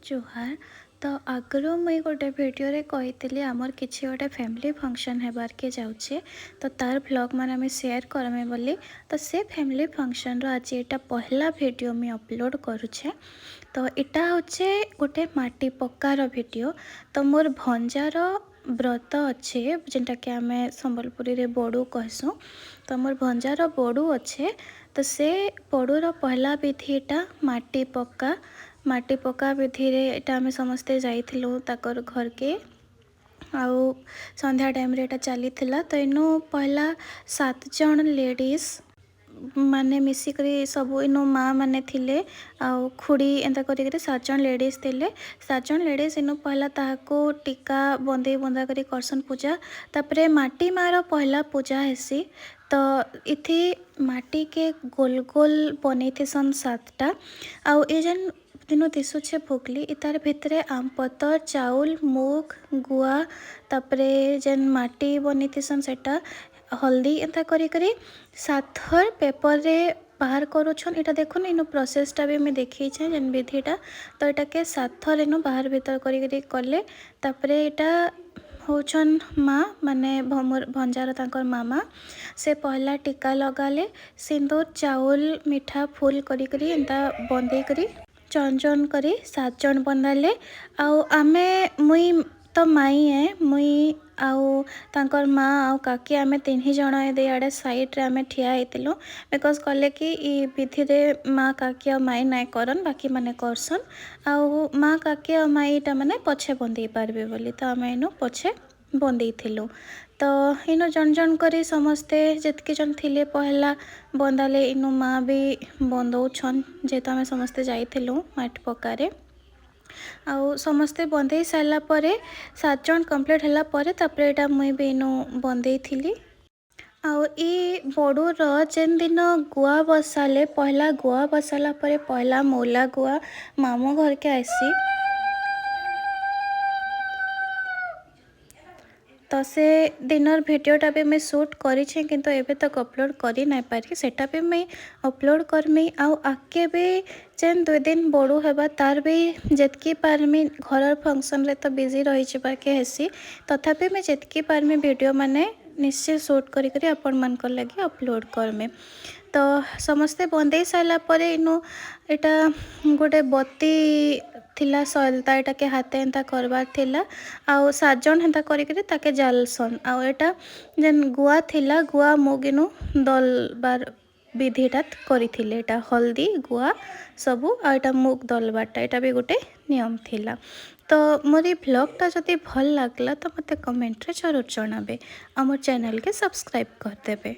जोहार। तो आगु मुई गोटे वीडियो रे कही आमर किसी गोटे फैमिली फंक्शन हेबार के जाऊे तो तार व्लॉग मान आम शेयर करमे बोली। तो से फैमिली फंक्शन रो आज एटा पहला वीडियो मुई अपलोड करुचे। तो इटा होचे गोटे माटी पक्कार वीडियो। तो मोर भंजार व्रत अच्छे जेनटा कि आम संबलपुरी रे बड़ू कहसूँ। तो मोर भंजार बड़ू अच्छे तो से बड़ूर पहला विधिटा माटी पक्का विधि रे एटा आम समस्ते जाइथिलु ताकर घर के आउ संध्या टाइम रे एटा चली थिला। तो इनु पहला 7 जन लेडीज माने मिसिकरी सब इनु माँ माने थिले आउ खुड़ी एंता करी 7 जन लेडीज थिले। 7 जन लेडीज इनु पहला ताहाको टीका बंदे बंदा करी करसन पूजा। तापरे माटी मार पहला पूजा हेसी। तो इथि माटी के गोल गोल बनै सन 7टा आउ ए जन दिनो दिशुचे भोगली इतार भितरे आम पतर चाउल मुग गुआ तापरे जेन माटी बनी सन सेटा हल्दी एंता करी 7 थर पेपर रे बाहर करुछन। इटा देखुन इनो प्रोसेसटा भी मैं देखी जेन विधिटा। तो इटा के 7 थर इनो बाहर भीतर करी कले। तापरे इटा होछन माँ माने भंजार तांकर मामा से पहला टीका लगाले सिंदूर चाउल मिठा फूल करी एंता बंदे करी चन करी 7 जन बंदाले। आउ आमे मुई तो माई है मुई आउ तांकर माँ आउ काकी आमे 3 जन दे आड़े साइड रे आमे ठिया हेतिलु। बिकॉज कहले कि ई विधि रे माँ काकी और माई नाय करन बाकी माने करसन आउ माँ काकी और माईटा माने पछे बंदे पारबे बोली। तो आमे इनु पछे बंदे थिलु। तो इनु जन जन करी समस्ते जितके जन थिले पहला बंदाले इनु माँ भी बंदौछन जेहेतु आमे समस्ते जाइथिलु माटी पक्कारे आउ समस्ते बंदे सारा परे 7 जन कंप्लीट होला परे तापरे एटा मुई भी इनु बंदे थिली। आउ ई बड़ूर जेन दिन गुआ बसाले पहला गुआ बसाला परे पहला मौला गुआ मामू घर के आसी। तो से दिनर वीडियोटा भी मैं शूट करी किंतु एबे तक अपलोड करी ना पारी सेटा भी मैं अपलोड करमी। आउ आगे भी जेन 2 दिन बड़ू हेबा तार भी जितकी पारमी घर फंक्शन रे तो बिजी रही के हेसी तथापि मैं जितकी पारमी वीडियो माने निश्चय शूट करी आपण मानकर लगे अपलोड करमे। तो समस्ते बंदे सारा परे इनु एटा गोटे बत्ती थिला सलता एटा के हाथे एंता करबार थिला आउ 7 जन हेंता करी ताके जालसन। आउ एटा जेन गुआ थिला गुआ मुगिनु दल बार विधिटा करी थिले एटा हल्दी गुआ सबू आ एटा मुग दलबारटा एटा भी गोटे नियम थिला। तो मोर व्लॉगटा जदि भल लागला तो मते कमेंट रे जरूर जणाबे। हमर चैनल के सब्सक्राइब कर देबे।